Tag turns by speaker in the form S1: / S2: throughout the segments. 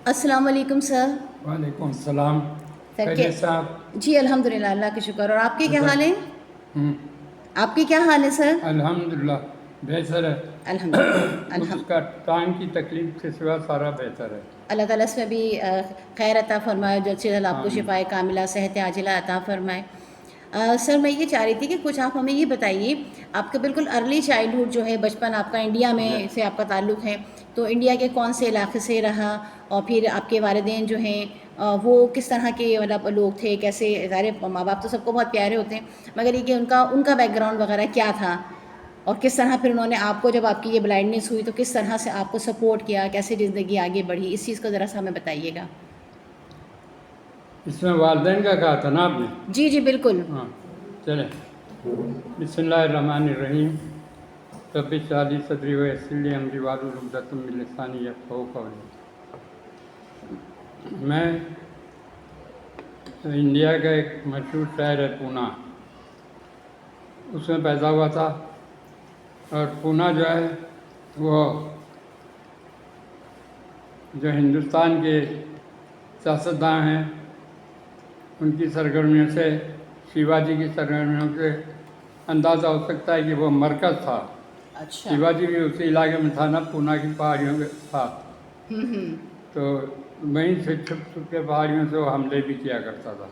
S1: अस्सलाम वालेकुम सर।
S2: वालेकुम सलाम।
S1: सर के
S2: खैरियत साहब?
S1: जी अल्हम्दुलिल्लाह, अल्लाह का शुक्र। और आपके क्या
S2: अच्छा।
S1: हाल है? आपके क्या हाल है सर?
S2: अल्हम्दुलिल्लाह बेहतर है।
S1: अल्हम्दुलिल्लाह
S2: उसका टांग की तकलीफ से सिवा सारा बेहतर है।
S1: अल्लाह ताला इसमें भी खैर अता फरमाए, जल्द से जल्द आपको
S2: आमीन।
S1: शिफाए कामिला सेहत आजिला अता फरमाए। सर मैं ये चाह रही थी कि कुछ आप हमें ये बताइए, आपका बिल्कुल अर्ली चाइल्डहुड जो है, बचपन आपका इंडिया
S2: जी।
S1: में से आपका ताल्लुक़ है, तो इंडिया के कौन से इलाके से रहा? और फिर आपके वालिदैन जो हैं वो किस तरह के मतलब लोग थे? कैसे? ज़ाहिर माँ बाप तो सबको बहुत प्यारे होते हैं, मगर ये कि उनका उनका बैकग्राउंड वगैरह क्या था? और किस तरह फिर उन्होंने आपको, जब आपकी ये ब्लाइंडनेस हुई, तो किस तरह से आपको सपोर्ट किया? कैसे ज़िंदगी आगे बढ़ी? इस चीज़ को ज़रा सा हमें बताइएगा।
S2: इसमें वालदैन का कहा था ना आपने?
S1: जी जी बिल्कुल।
S2: हाँ, चले। बिस्मिल्लाहिर्रहमानिर्रहीम। रब्बि इश्रह ली सदरी व यस्सिर ली अमरी वाहलुल उक़दतम मिन लिसानी यफ़क़हू क़ौली। मैं इंडिया का एक मशहूर शहर है पूना, उसमें पैदा हुआ था। और पूना जो है वो जो हिंदुस्तान के सियासतदान हैं उनकी सरगर्मियों से, शिवाजी की सरगर्मियों से अंदाज़ा हो सकता है कि वो मरकज़ था।
S1: अच्छा।
S2: शिवाजी भी उसी इलाके में था ना, पूना की पहाड़ियों के साथ। तो वहीं से छुप छुप के पहाड़ियों से वो हमले भी किया करता था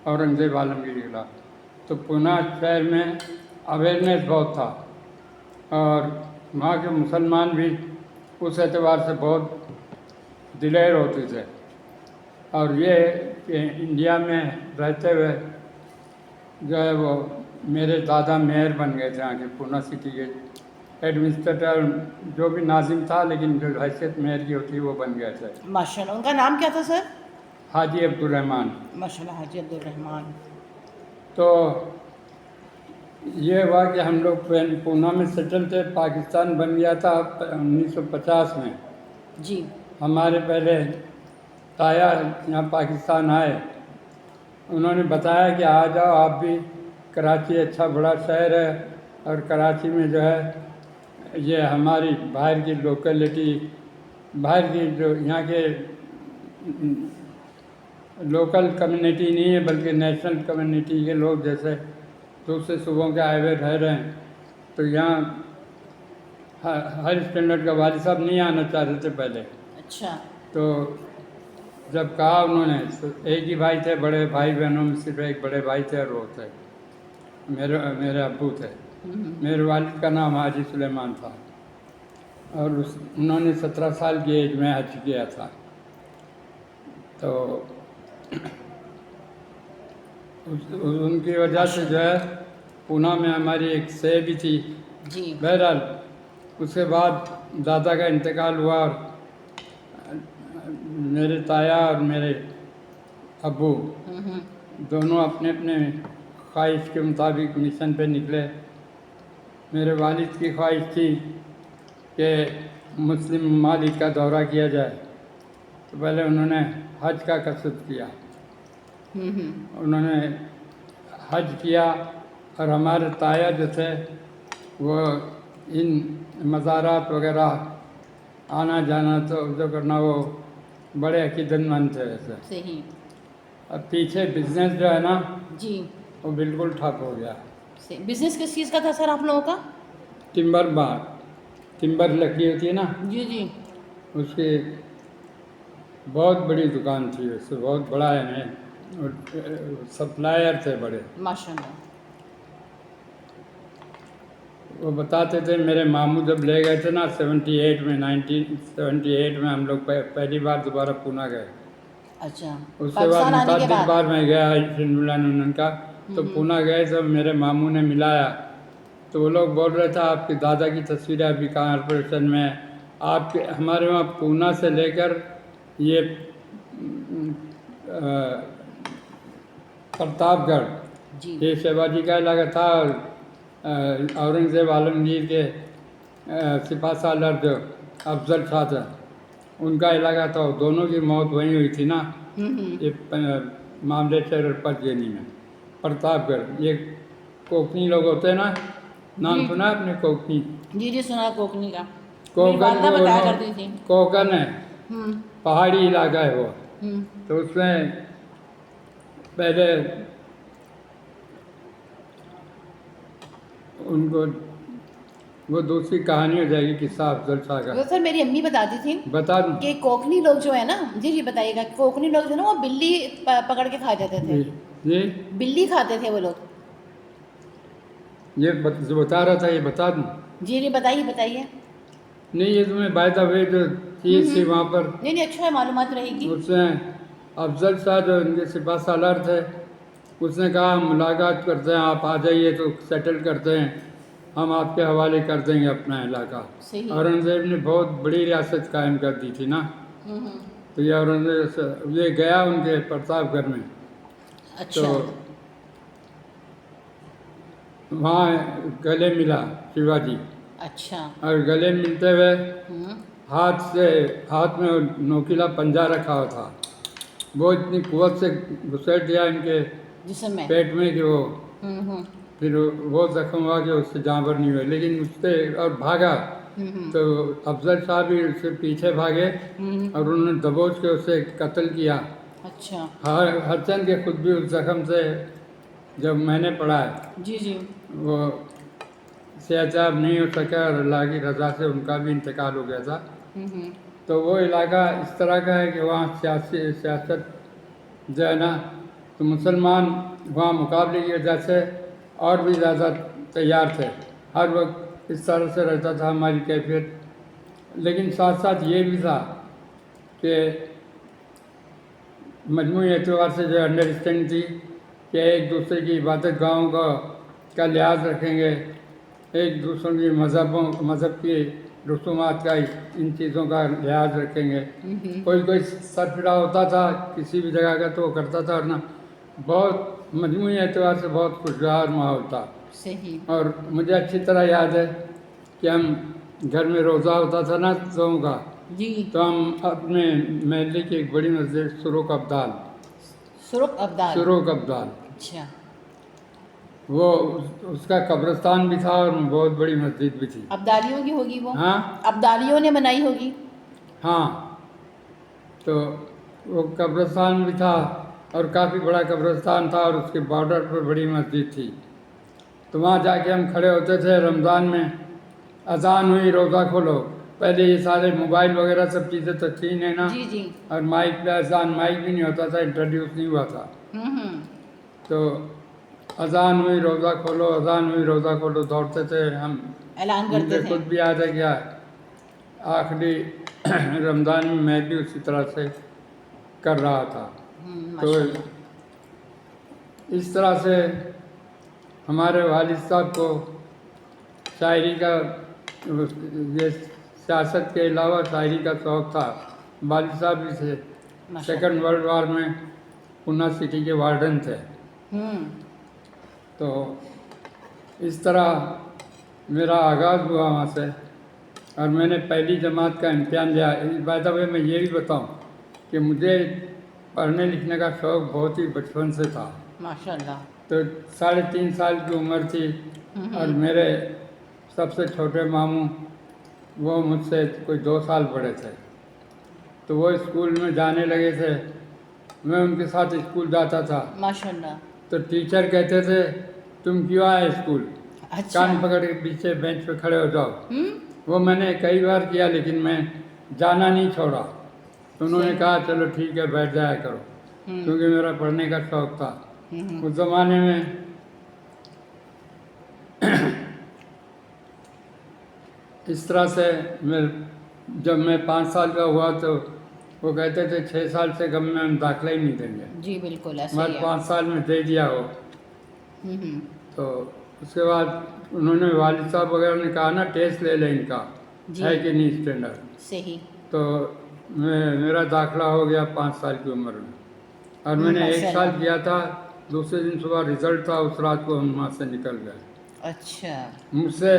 S2: औरंगज़ेब आलमगीर के खिलाफ। तो पूना शहर में अवेयरनेस बहुत था और वहाँ के मुसलमान भी उस एतबार से बहुत दिलेर होते थे। और ये कि इंडिया में रहते हुए जो है वो मेरे दादा मेयर बन गए थे यहाँ के पूना सिटी के एडमिनिस्ट्रेटर, जो भी नाजिम था, लेकिन जो हैसियत मेयर की होती वो बन गए थे।
S1: माशाल्लाह, उनका नाम क्या था सर?
S2: हाजी अब्दुर्रहमान।
S1: माशाल्लाह, हाजी अब्दुल रहमान।
S2: तो ये हुआ कि हम लोग पूना में सेटल थे। पाकिस्तान बन गया था 1950 में।
S1: जी।
S2: हमारे पहले ताया यहाँ पाकिस्तान आए, उन्होंने बताया कि आ जाओ आप भी, कराची अच्छा बड़ा शहर है और कराची में जो है ये हमारी बाहर की लोकेलिटी, बाहर की जो यहाँ के लोकल कम्युनिटी नहीं है बल्कि नेशनल कम्युनिटी के लोग जैसे दूसरे सूबों के आए हुए रह रहे हैं। तो यहाँ हर स्टैंडर्ड का वाली साहब नहीं आना चाहते थे पहले।
S1: अच्छा।
S2: तो जब कहा उन्होंने, तो एक ही भाई थे, बड़े भाई बहनों में सिर्फ एक बड़े भाई थे और वो थे मेरे मेरे अब्बू थे। मेरे वालिद का नाम हाजी सुलेमान था और उन्होंने 17 साल की एज में हज किया था। तो उनकी वजह से जो है पूना में हमारी एक सेह भी थी।
S1: जी।
S2: बहरहाल उसके बाद दादा का इंतकाल हुआ और मेरे ताया और मेरे अब्बू दोनों अपने अपने ख्वाहिश के मुताबिक मिशन पे निकले। मेरे वालिद की ख्वाहिश थी कि मुस्लिम ममालिक का दौरा किया जाए, तो पहले उन्होंने हज का कसद किया। उन्होंने हज किया और हमारे ताया जो थे वो इन मज़ारात वगैरह आना जाना तो जो करना वो बड़े अकीदतमंद थे ऐसे।
S1: सही।
S2: अब पीछे बिजनेस जो है ना
S1: जी।
S2: वो बिल्कुल ठप हो गया।
S1: सही। बिजनेस किस चीज़ का था सर आप लोगों का?
S2: टिम्बर बार, टिम्बर लकड़ी होती है ना,
S1: जी जी।
S2: उसकी बहुत बड़ी दुकान थी, उससे बहुत बड़ा है और सप्लायर थे बड़े।
S1: माशाल्लाह।
S2: वो बताते थे, मेरे मामू जब ले गए थे ना 78 में, 1978 में हम लोग पहली बार दोबारा पूना गए।
S1: अच्छा।
S2: उसके बाद
S1: पाकिस्तान आने के
S2: मुतअद्दिद
S1: बाद?
S2: बार मैं गया हिंदुलान का। तो पूना गए तो मेरे मामू ने मिलाया, तो वो लोग बोल रहे थे आपके दादा की तस्वीरें अभी कॉर्पोरेशन में है। आपके हमारे वहाँ पूना से लेकर ये प्रतापगढ़,
S1: जी।
S2: ये शिवाजी का इलाका था और औरंगज़ेब आलमगीर के सिपा सालार जो अफजल शाह था उनका इलाका था। दोनों की मौत वहीं हुई थी ना, ये मामलेश्वर और पचगनी में। प्रतापगढ़, ये कोकनी लोग होते हैं ना,
S1: जी
S2: नाम सुना आपने कोकनी?
S1: जी जी सुना कोकनी का। मेरी
S2: कोकन
S1: वालदा
S2: को
S1: बताया करती थी।
S2: कोकन है, पहाड़ी इलाका है वो।
S1: हम्म,
S2: तो उसमें पहले उनको वो दूसरी कहानी हो जाएगी, किस्सा अफजल शाह का।
S1: वो सर मेरी अम्मी बताती थी
S2: बता दूं?
S1: कि कोकनी लोग जो है ना, जी जी बताइएगा, कोकनी लोग जो है ना वो बिल्ली पकड़ के खा जाते थे,
S2: जी जी,
S1: बिल्ली खाते थे वो लोग।
S2: जो बता रहा था ये बता दूं?
S1: जी जी बताइए बताइए।
S2: नहीं, ये तुम्हें बाय द वे जो चीज़ थी वहाँ पर,
S1: नहीं नहीं अच्छा है, मालूमात रहेगी।
S2: उसमें अफजल शाह जो इनके सिपह सालार थे, उसने कहा हम मुलाकात करते हैं, आप आ जाइए तो सेटल करते हैं, हम आपके हवाले कर देंगे अपना इलाका।
S1: सही।
S2: औरंगज़ेब ने बहुत बड़ी रियासत कायम कर दी थी ना, तो ये औरंगज़ेब ये गया उनके प्रतापगढ़ में, तो
S1: अच्छा।
S2: वहाँ गले मिला शिवाजी,
S1: अच्छा।
S2: और गले मिलते हुए
S1: हम्म,
S2: हाथ में नोकीला पंजा रखा हुआ था, वो इतनी कुवत से घुसेड़ दिया इनके
S1: जिसम में।
S2: पेट में कि वो
S1: हम्म,
S2: फिर वो जख्म हुआ कि उससे जानवर नहीं हुए, लेकिन उससे और भागा। तो अफजल शाह भी उससे पीछे भागे और उन्होंने दबोच के उसे कत्ल किया।
S1: अच्छा।
S2: हरचंद के खुद भी उस जख्म से, जब मैंने पढ़ा है,
S1: जी जी।
S2: वो सेहतयाब नहीं हो सका और अल्लाह की रज़ा से उनका भी इंतकाल हो गया था। तो वो इलाका इस तरह का है कि वहाँ सियासत जो है ना, तो मुसलमान वहाँ मुकाबले की वजह से और भी ज़्यादा तैयार थे, हर वक्त इस तरह से रहता था हमारी कैफियत। लेकिन साथ साथ ये भी था कि मजमूई एतबार से जो अंडरस्टैंडिंग थी कि एक दूसरे की इबादत गाहों का लिहाज रखेंगे, एक दूसरों की मज़हब की रसूमात का, इन चीज़ों का लिहाज रखेंगे। कोई कोई सरफिरा होता था किसी भी जगह का तो वो करता था, और ना बहुत मजमूई एतबार से बहुत खुशगवार माहौल था।
S1: सही।
S2: और मुझे अच्छी तरह याद है कि हम घर में रोज़ा होता था ना लोगों का,
S1: जी।
S2: तो हम अपने महल्ले की एक बड़ी मस्जिद सुरुक अब्दाल,
S1: सुरुक अब्दाल।
S2: सुरुक अब्दाल,
S1: अच्छा।
S2: वो उसका कब्रिस्तान भी था और बहुत बड़ी मस्जिद भी थी।
S1: अब्दालियों की होगी वो।
S2: हाँ
S1: अब्दालियों ने बनाई होगी।
S2: हाँ, तो वो कब्रिस्तान भी था और काफ़ी बड़ा कब्रिस्तान था, और उसके बॉर्डर पर बड़ी मस्जिद थी। तो वहाँ जाके हम खड़े होते थे रमज़ान में, अजान हुई रोज़ा खोलो, पहले ये सारे मोबाइल वगैरह सब चीज़ें तो थी नहीं ना,
S1: जी जी।
S2: और माइक पे अजान, माइक भी नहीं होता था, इंट्रोड्यूस नहीं हुआ था। तो अजान हुई रोज़ा खोलो, अजान हुई रोज़ा खोलो, दौड़ते थे हम।
S1: ऐलान करते
S2: मुझे
S1: थे।
S2: खुद भी याद है क्या, आखिरी रमज़ान में मैं भी उसी तरह से कर रहा था। तो
S1: माशाल्लाह।
S2: इस तरह से हमारे वालिद साहब को शायरी का, ये सियासत के अलावा शायरी का शौक़ था। वालिद साहब भी थे,
S1: माशाल्लाह।
S2: सेकंड वर्ल्ड वार में पूना सिटी के वार्डन थे। तो इस तरह मेरा आगाज़ हुआ वहाँ से, और मैंने पहली जमात का इम्तिहान दिया। बाय द वे मैं ये भी बताऊँ कि मुझे पढ़ने लिखने का शौक़ बहुत ही बचपन से था।
S1: माशाल्लाह।
S2: तो 3.5 साल की उम्र थी, और मेरे सबसे छोटे मामू वो मुझसे कोई 2 साल बड़े थे, तो वो स्कूल में जाने लगे थे, मैं उनके साथ स्कूल जाता था।
S1: माशाल्लाह।
S2: तो टीचर कहते थे तुम क्यों आए स्कूल,
S1: अच्छा।
S2: कान पकड़ के पीछे बेंच पे खड़े हो जाओ। वो मैंने कई बार किया, लेकिन मैं जाना नहीं छोड़ा। तो उन्होंने
S1: सही।
S2: कहा चलो ठीक है बैठ जाया करो, क्योंकि मेरा पढ़ने का शौक़ था। उस ज़माने में इस तरह से जब मैं 5 साल का हुआ तो वो कहते थे 6 साल से कम में हम दाखिला ही नहीं देंगे,
S1: जी बिल्कुल ऐसा
S2: बस
S1: ही है।
S2: 5 साल में दे दिया हो। तो उसके बाद उन्होंने वालिद साहब वगैरह ने कहा ना टेस्ट ले लें इनका
S1: जी।
S2: है कि नहीं स्टैंडर्ड।
S1: सही।
S2: तो मेरा दाखिला हो गया 5 साल की उम्र में, और मैंने 1 साल
S1: माशाल्लाह।
S2: किया था। दूसरे दिन सुबह रिजल्ट था, उस रात को हम वहाँ से निकल गए।
S1: अच्छा।
S2: मुझसे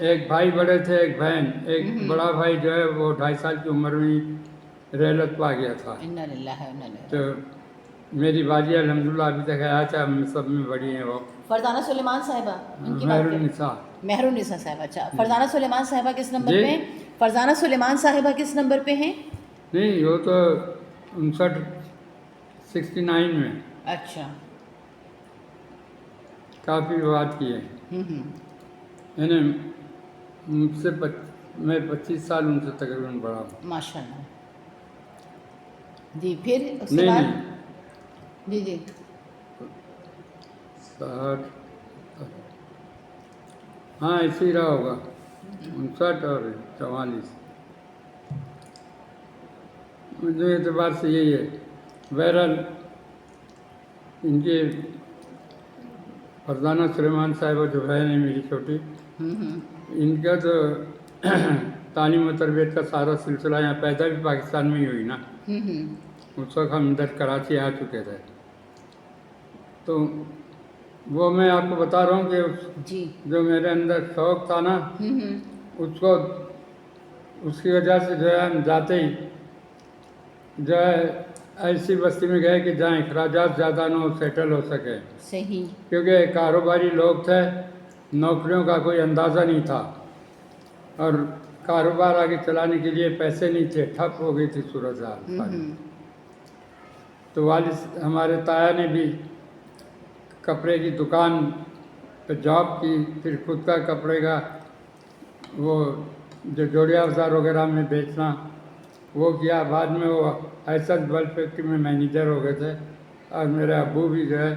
S2: एक भाई बड़े थे, एक बहन। एक बड़ा भाई जो है वो 2.5 साल की उम्र में ही रेलत पा गया था।
S1: इन्ना लिल्लाहि व इन्ना इलैहि
S2: तो
S1: राजिऊन।
S2: मेरी बाजी अल्हम्दुलिल्लाह अभी तक है, अच्छा हम सब में बड़ी हैं वो,
S1: फरजाना सुलेमान साहिबा, उनकी बात करें।
S2: मेहरुन्निसा।
S1: मेहरुन्निसा साहिबा। अच्छा, फरजाना सुलेमान साहिबा किस नंबर
S2: जी?
S1: पे हैं? फरजाना सुलेमान साहिबा किस नंबर पे हैं?
S2: नहीं, वो तो 69 में
S1: अच्छा।
S2: काफ़ी बात की है।
S1: हम्म।
S2: मैंने मुझसे मैं 25 साल उनसे तकरीबन बड़ा हूँ।
S1: माशाल्लाह। जी, फिर उसके
S2: नहीं
S1: बाद?
S2: नहीं,
S1: जी जी।
S2: 60, हाँ ऐसे ही रहा होगा, 59 और 44। मुझे एतबार से यही है। बहरहाल इनके फरजाना सुलेमान साहिबा जो बहन है मेरी छोटी, इनका तो तालीम और तरबियत का सारा सिलसिला यहाँ पैदा भी पाकिस्तान में ही हुई ना। उस वक्त हम इधर कराची आ चुके थे। तो वो मैं आपको बता रहा हूँ कि
S1: जी।
S2: जो मेरे अंदर शौक़ था ना, उसको उसकी वजह से जो है हम जाते ही जो है ऐसी बस्ती में गए कि जहाँ अखराजात ज़्यादा ना हो, सेटल हो सके।
S1: सही।
S2: क्योंकि कारोबारी लोग थे, नौकरियों का कोई अंदाज़ा नहीं था और कारोबार आगे चलाने के लिए पैसे नहीं थे, ठप हो गई थी सूरत हाल सारी। तो वालिद हमारे ताया ने भी कपड़े की दुकान पे जॉब की, फिर खुद का कपड़े का वो जो जोड़िया बाज़ार वगैरह में बेचना वो किया। बाद में वो हैसत बल्ब फैक्ट्री में मैनेजर हो गए थे और मेरे अब्बू भी जो है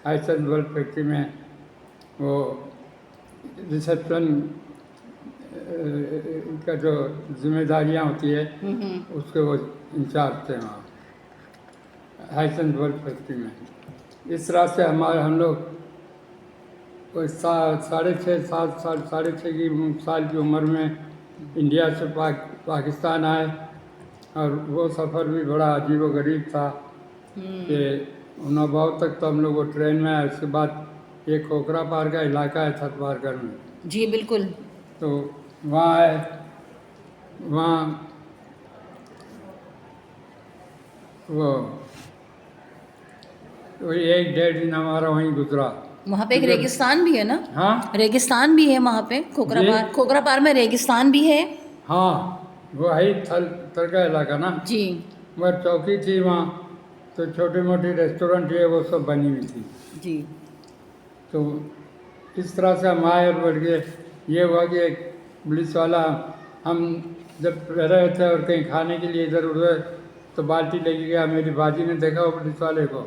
S2: हैसत बल्ब फैक्ट्री में वो रिसेप्शन का जो जिम्मेदारियां होती है उसके वो इंचार्ज थे वहाँ हैसत बल्ब फैक्ट्री में। इस तरह से हम लोग कोई 6.5 साल की उम्र में इंडिया से पाकिस्तान आए और वो सफ़र भी बड़ा अजीब व गरीब था कि उन्नाव तक तो हम लोग वो ट्रेन में आए। उसके बाद ये खोखरा पार का इलाका है थरपारगढ़ में,
S1: जी बिल्कुल।
S2: तो वहाँ आए। वहाँ वो वही 1-1.5 दिन हमारा वहीं गुजरा।
S1: वहाँ पे एक रेगिस्तान भी है ना?
S2: हाँ
S1: रेगिस्तान भी है वहाँ पे, खोखरा पार में रेगिस्तान भी है।
S2: हाँ, वो है थल का इलाका ना।
S1: जी
S2: मगर चौकी थी वहाँ, तो छोटी मोटी रेस्टोरेंट है वो सब बनी हुई थी।
S1: जी।
S2: तो इस तरह से हम आए और बढ़ गए। ये हुआ कि एक पुलिस वाला, हम जब रह रहे थे और कहीं खाने के लिए इधर उधर, तो बाल्टी लेके गया। मेरी बाजी ने देखा वो पुलिस वाले को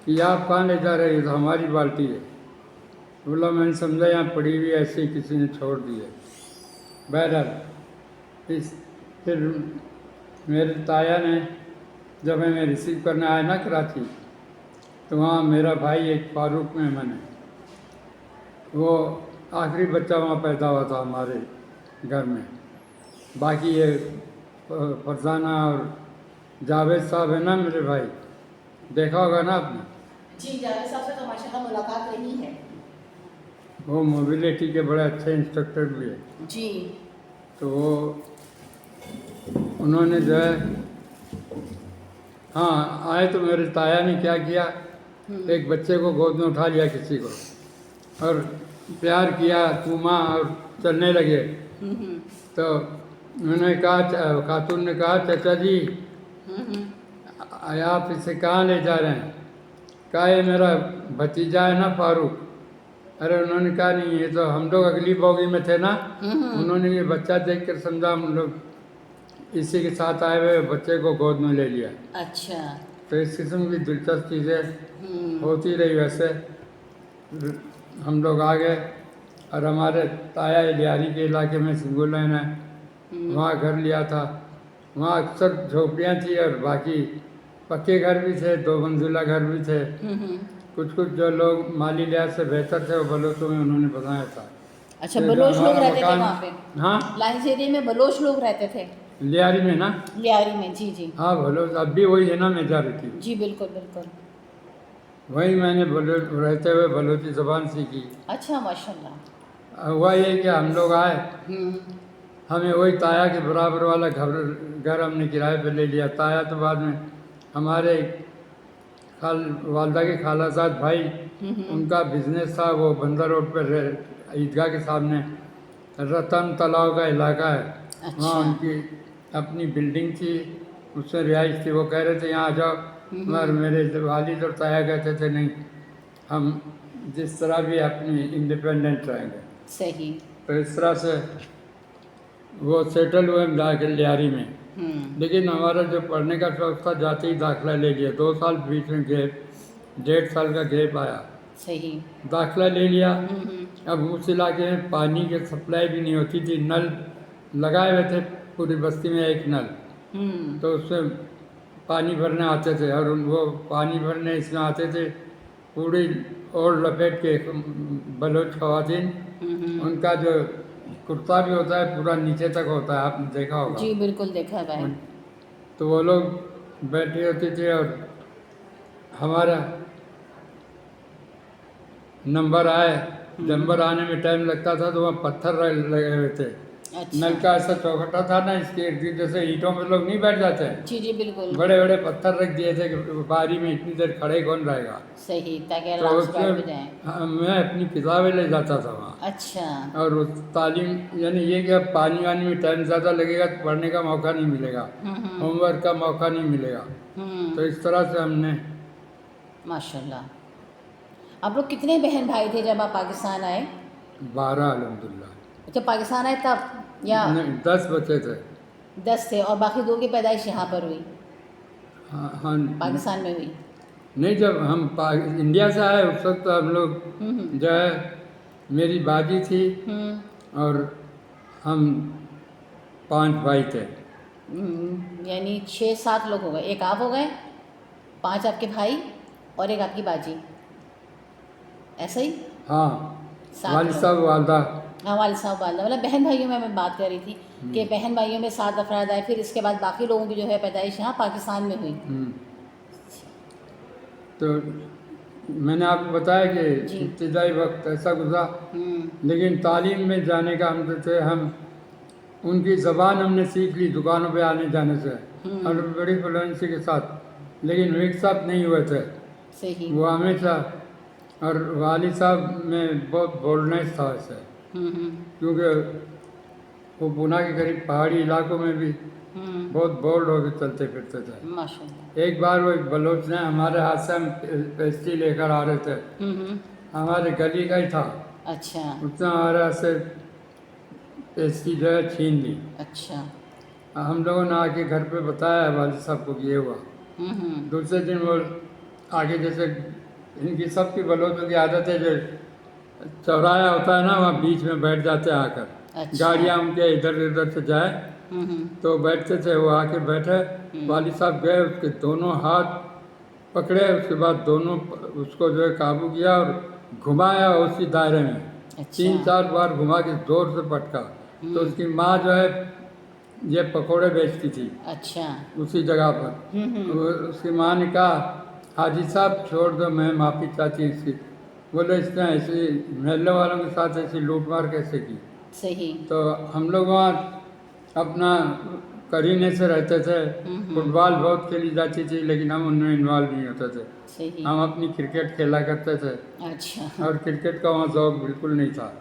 S2: कि आप कहाँ ले जा रहे हैं, तो हमारी बाल्टी है। बोला मैंने समझा यहाँ पड़ी हुई ऐसे ही किसी ने छोड़ दी है। बहरहाल फिर मेरे ताया ने जब हमें रिसीव करने आए ना कराची, तो वहाँ मेरा भाई एक फारूक मेमन है, वो आखिरी बच्चा वहाँ पैदा हुआ था हमारे घर में। बाकी ये फरजाना और जावेद साहब है ना मेरे भाई, देखा होगा ना आपने।
S1: जी, जावेद साहब से तो माशाल्लाह मुलाकात रही है।
S2: वो मोबिलिटी के बड़े अच्छे इंस्ट्रक्टर भी है।
S1: जी।
S2: तो वो उन्होंने जो है, हाँ आए तो मेरे ताया ने क्या किया, एक बच्चे को गोद में उठा लिया किसी को और प्यार किया, चूमा और चलने लगे। तो उन्होंने कहा, खातून ने कहा चाचा जी आप इसे कहाँ ले जा रहे हैं। कहा ये मेरा भतीजा है ना फारूक। अरे उन्होंने कहा नहीं, ये तो हम लोग अगली बोगी में थे ना। उन्होंने ये बच्चा देख कर समझा हम लोग इसी के साथ आए हुए, बच्चे को गोद में ले लिया।
S1: अच्छा।
S2: तो इस किस्म की दिलचस्प चीज़ें होती रही। वैसे हम लोग आ गए और हमारे ताया लियारी के इलाके में सिंगुल लाइन है, वहाँ घर लिया था। वहाँ अक्सर झोपड़ियाँ थी और बाकी पक्के घर भी थे, 2 मंजिला घर भी थे। कुछ कुछ जो लोग माली लिहाज से बेहतर थे वो बलोचों में उन्होंने बनाया था।
S1: अच्छा, बलोच लोग रहते थे वहाँ पे?
S2: हाँ,
S1: लाइन्स एरिया में बलोच लोग रहते थे।
S2: लियारी में ना।
S1: लियारी में, जी जी।
S2: हाँ बलोच, अब भी वही है ना मेजॉरिटी।
S1: जी बिल्कुल बिल्कुल।
S2: वही मैंने रहते हुए बलोची ज़बान सीखी।
S1: अच्छा, माशाल्लाह।
S2: हुआ ये कि हम लोग आए, हमें वही ताया के बराबर वाला घर हमने किराए पे ले लिया। ताया तो बाद में हमारे वालदा के खालाजाद भाई, उनका बिजनेस था, वो बंदर रोड पर ईदगाह के सामने रतन तालाब का इलाका है।
S1: अच्छा।
S2: वहाँ उनकी अपनी बिल्डिंग थी, उसमें रिहाइश थी। वो कह रहे थे यहाँ आ जाओ, मगर मेरे वालिद और ताया कहते थे नहीं, हम जिस तरह भी अपनी इंडिपेंडेंट रहेंगे।
S1: सही।
S2: तो इस तरह से वो सेटल हुए जाके लियारी में। लेकिन हमारा जो पढ़ने का शौक था, जाते ही दाखिला ले लिया। 2 साल बीच में गैप, 1.5 साल का गैप आया।
S1: सही।
S2: दाखिला ले लिया। अब उस इलाके में पानी की सप्लाई भी नहीं होती थी, नल लगाए हुए थे पूरी बस्ती में, एक नल। तो उसमें पानी भरने आते थे, और वो पानी भरने इसमें आते थे पूरी और लपेट के, बलोच खवातीन, उनका जो कुर्ता भी होता है पूरा नीचे तक होता है, आपने देखा होगा।
S1: जी बिल्कुल देखा है भाई।
S2: तो वो लोग बैठे होते थे, और हमारा नंबर आए, नंबर आने में टाइम लगता था, तो वहाँ पत्थर लगे हुए थे।
S1: अच्छा।
S2: नल का ऐसा चौखटा था ना, इसके इर्द गिर्द, जैसे ईंटों में लोग नहीं बैठ जाते हैं,
S1: जी जी बिल्कुल।
S2: बड़े बड़े पत्थर रख दिए थे कि बारी में इतनी देर खड़े कौन रहेगा।
S1: सही, ताकि
S2: तो
S1: आराम से बैठ भी
S2: उसमें
S1: जाएं।
S2: मैं अपनी किताबें ले जाता था वहाँ।
S1: अच्छा।
S2: और उस तालीम, यानी ये कि अब पानी वानी में टाइम ज़्यादा लगेगा तो पढ़ने का मौका नहीं मिलेगा, होमवर्क का मौका नहीं मिलेगा। तो इस तरह से हमने।
S1: माशाल्लाह। आप लोग कितने बहन भाई थे जब आप पाकिस्तान आए?
S2: 12 अल्हम्दुलिल्लाह।
S1: जब पाकिस्तान आए तब, या
S2: नहीं, 10 बचे थे।
S1: 10 थे, और बाकी 2 की पैदाइश यहाँ पर हुई,
S2: हाँ हाँ।
S1: पाकिस्तान में हुई?
S2: नहीं, जब हम इंडिया से आए उस वक्त तो हम लोग जो है, मेरी बाजी थी और हम 5 भाई थे।
S1: यानी 6-7 लोग हो गए। एक आप हो गए, 5 आपके भाई और एक आपकी बाजी, ऐसा ही?
S2: हाँ,
S1: 7
S2: वालिद
S1: लोग।
S2: साहब, वालदा।
S1: हाँ, वालिद साहब वालदा, मतलब बहन भाइयों में मैं बात कर रही थी कि बहन भाइयों में 7 अफराद आए, फिर इसके बाद बाकी लोगों की जो है पैदाइश यहाँ पाकिस्तान में हुई।
S2: तो मैंने आपको बताया कि
S1: जी।
S2: इब्तिदाई वक्त ऐसा गुजरा, लेकिन तालीम में जाने का हम जो थे, हम उनकी ज़बान हमने सीख ली दुकानों पे आने जाने से, और बड़ी फ्लुएंसी के साथ, लेकिन मिक्सअप नहीं हुए थे।
S1: सही।
S2: वो हमेशा, और वालिद साहब में बहुत बोल्डनेस था ऐसे, क्योंकि वो पुणे के करीब पहाड़ी इलाकों में भी बहुत बोल्ड होकर चलते फिरते थे।
S1: माशाल्लाह।
S2: एक बार वो एक बलोच ने हमारे हाथ से, हम पेस्ट्री लेकर आ रहे थे, हमारे गली का ही था,
S1: अच्छा।
S2: उसने हमारे हाथ से पेस्ट्री जो है छीन ली।
S1: अच्छा।
S2: हम लोगों ने आके घर पे बताया वालिद साहब को कि ये हुआ। दूसरे दिन वो आगे, जैसे इनकी सबकी बलोचों की आदत है, जो चौराया होता है ना, वहाँ बीच में बैठ जाते हैं आकर।
S1: अच्छा।
S2: गाड़ियाँ उनके इधर उधर से जाए तो बैठते थे, वो आके बैठे। वालिद साहब गए, उसके दोनों हाथ पकड़े, उसके बाद दोनों उसको जो है काबू किया और घुमाया उसी दायरे में।
S1: अच्छा।
S2: 3-4 बार घुमा के जोर से पटका। तो उसकी माँ जो है ये पकोड़े बेचती थी
S1: अच्छा।
S2: उसी जगह पर। उसकी माँ ने कहा, हाजी साहब छोड़ दो, मैं माफ़ी चाहती हूँ इसकी। बोले, इसने ऐसी महल्ले वालों के साथ ऐसी लूट मार कैसे की।
S1: सही।
S2: तो हम लोग वहाँ अपना करीने से रहते थे। फुटबॉल बहुत खेली जाती थी, लेकिन हम उनमें इन्वॉल्व नहीं होते थे।
S1: सही।
S2: हम अपनी क्रिकेट खेला करते थे,
S1: अच्छा।
S2: और क्रिकेट का वहाँ शौक बिल्कुल नहीं था।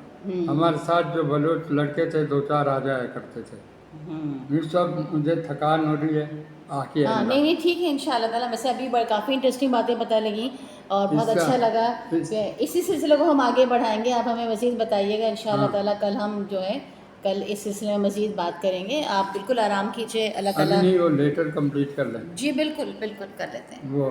S2: हमारे साथ जो बलोच लड़के थे 2-4 आ जाया करते थे। फिर सब, मुझे थकान हो रही है, आके
S1: हाँ, नहीं नहीं ठीक है, इंशाल्लाह ताला। वैसे अभी काफ़ी इंटरेस्टिंग बातें पता लगी और बहुत अच्छा लगा। इसी सिलसिले को हम आगे बढ़ाएंगे, आप हमें मज़ीद बताइएगा इंशाल्लाह ताला। कल हम जो है, कल इस सिलसिले में मज़ीद बात करेंगे। आप बिल्कुल आराम कीजिए, अल्लाह ताला।
S2: नहीं, वो लेटर कंप्लीट कर लें
S1: जी बिल्कुल बिल्कुल कर लेते हैं।
S2: वो